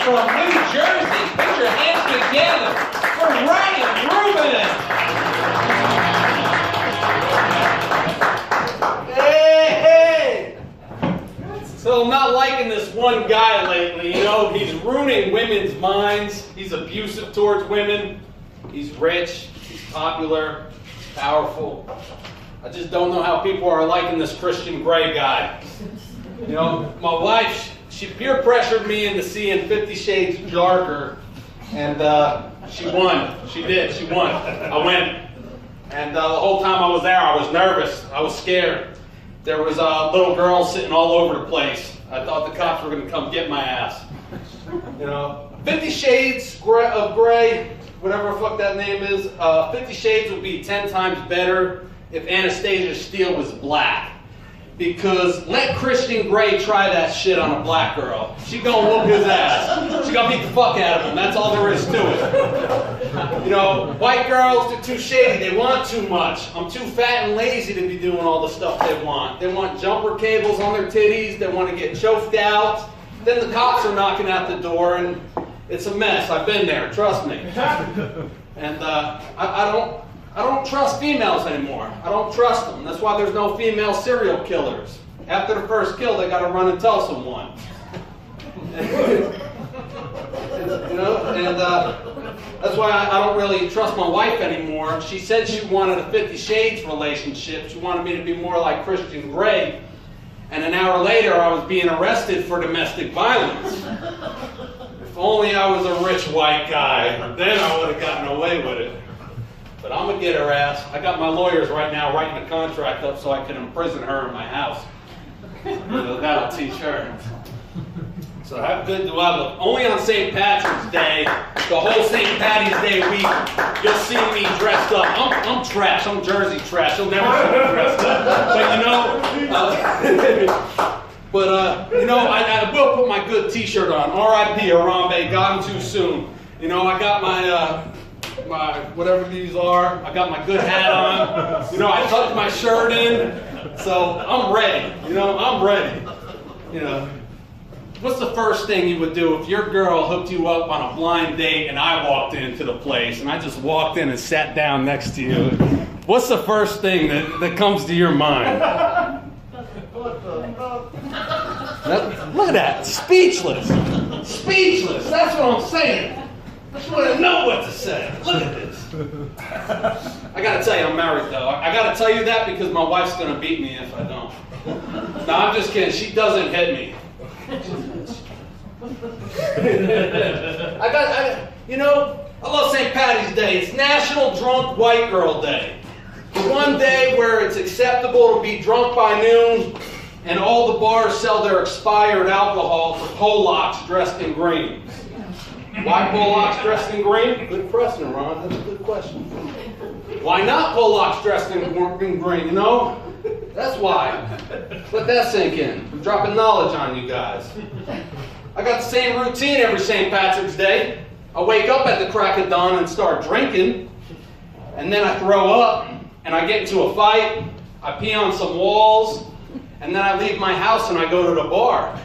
from New Jersey, put your hands together for Rubin. Hey! So I'm not liking this one guy lately, you know, he's ruining women's minds. He's abusive towards women. He's rich, he's popular, powerful. I just don't know how people are liking this Christian Grey guy. You know, my wife, she peer pressured me into seeing 50 Shades Darker, and she won. She did. She won. I went. And the whole time I was there, I was nervous. I was scared. There was a little girl sitting all over the place. I thought the cops were going to come get my ass. You know, 50 Shades of Grey, whatever the fuck that name is, 50 Shades would be 10 times better if Anastasia Steele was black. Because let Christian Grey try that shit on a black girl. She gonna whoop his ass. She gonna beat the fuck out of him. That's all there is to it. You know, white girls, they're too shady. They want too much. I'm too fat and lazy to be doing all the stuff they want. They want jumper cables on their titties. They want to get choked out. Then the cops are knocking at the door, and it's a mess. I've been there. Trust me. And I don't trust females anymore. I don't trust them. That's why there's no female serial killers. After the first kill, they got to run and tell someone. You know, and that's why I don't really trust my wife anymore. She said she wanted a 50 Shades relationship. She wanted me to be more like Christian Grey. And an hour later, I was being arrested for domestic violence. If only I was a rich white guy, then I would have gotten away with it. But I'm going to get her ass. I got my lawyers right now writing a contract up so I can imprison her in my house. That'll teach her. So how good do I look? Only on St. Patrick's Day, the whole St. Patty's Day week, you'll see me dressed up. I'm trash. I'm Jersey trash. You'll never see me dressed up. But you know, I will put my good T-shirt on. R.I.P. Harambe, gone too soon. You know, I got my whatever these are. I got my good hat on. You know, I tucked my shirt in. So I'm ready. You know, I'm ready. You know, what's the first thing you would do if your girl hooked you up on a blind date and I walked into the place and I just walked in and sat down next to you? What's the first thing that comes to your mind? Look at that. Speechless. Speechless. That's what I'm saying. I just want to know what to say. Look at this. I got to tell you, I'm married, though. I got to tell you that because my wife's going to beat me if I don't. No, I'm just kidding. She doesn't hit me. You know, I love St. Patty's Day. It's National Drunk White Girl Day. The one day where it's acceptable to be drunk by noon and all the bars sell their expired alcohol for Polacks dressed in green. Why Polacks dressed in green? Good question, Ron. That's a good question. Why not Polacks dressed in green, you know? That's why. Let that sink in. I'm dropping knowledge on you guys. I got the same routine every St. Patrick's Day. I wake up at the crack of dawn and start drinking. And then I throw up, and I get into a fight. I pee on some walls. And then I leave my house and I go to the bar.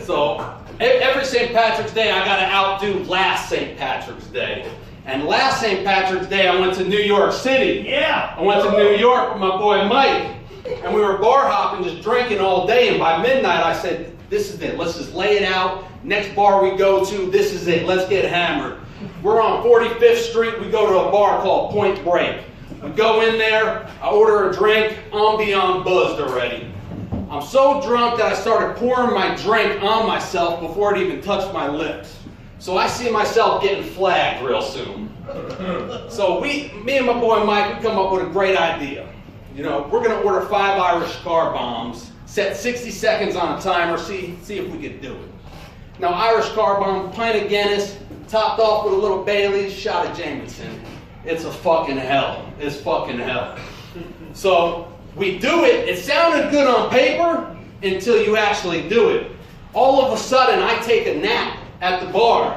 So every St. Patrick's Day, I got to outdo last St. Patrick's Day. And last St. Patrick's Day, I went to New York City. Yeah. I went to New York with my boy Mike. And we were bar hopping, just drinking all day. And by midnight, I said, this is it. Let's just lay it out. Next bar we go to, this is it. Let's get hammered. We're on 45th Street. We go to a bar called Point Break. I go in there, I order a drink, I'm beyond buzzed already. I'm so drunk that I started pouring my drink on myself before it even touched my lips. So I see myself getting flagged real soon. So me and my boy Mike, we come up with a great idea. You know, we're gonna order 5 Irish car bombs, set 60 seconds on a timer, see if we can do it. Now Irish car bomb, pint of Guinness, topped off with a little Bailey's, shot of Jameson. It's a fucking hell. It's fucking hell. So we do it. It sounded good on paper until you actually do it. All of a sudden, I take a nap at the bar.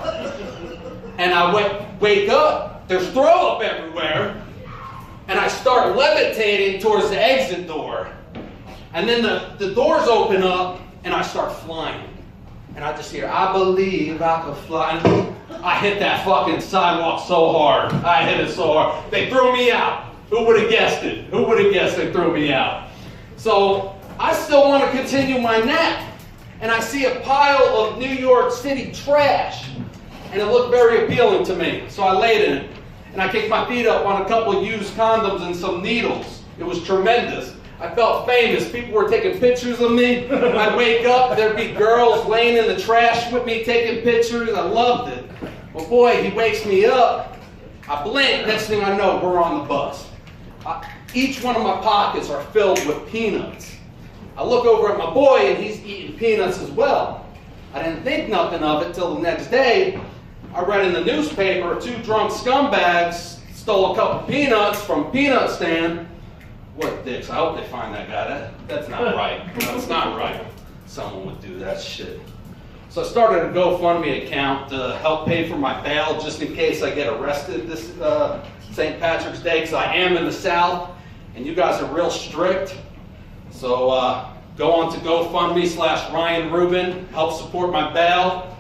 And I wake up. There's throw up everywhere. And I start levitating towards the exit door. And then the doors open up, and I start flying. and I just hear, I believe I could fly. And I hit that fucking sidewalk so hard. I hit it so hard. They threw me out. Who would have guessed it? Who would have guessed they threw me out? So I still want to continue my nap. And I see a pile of New York City trash. And it looked very appealing to me. So I laid in it. And I kicked my feet up on a couple of used condoms and some needles. It was tremendous. I felt famous. People were taking pictures of me. I'd wake up, there'd be girls laying in the trash with me taking pictures. I loved it. Well, boy, he wakes me up. I blink. Next thing I know, we're on the bus. Each one of my pockets are filled with peanuts. I look over at my boy, and he's eating peanuts as well. I didn't think nothing of it till the next day. I read in the newspaper, 2 drunk scumbags stole a couple peanuts from a peanut stand. What dicks? I hope they find that guy. That's not right. That's not right. Someone would do that shit. So I started a GoFundMe account to help pay for my bail just in case I get arrested this St. Patrick's Day, because I am in the South and you guys are real strict. So go on to GoFundMe/Ryan Rubin, help support my bail.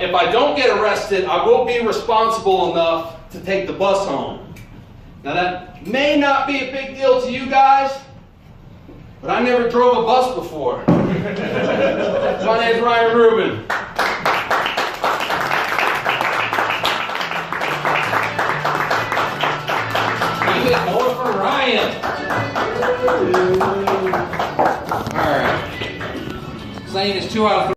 If I don't get arrested, I will be responsible enough to take the bus home. Now that may not be a big deal to you guys, but I never drove a bus before. My name's Ryan Rubin. Even more for Ryan. All right. Saying is 2 out of 3.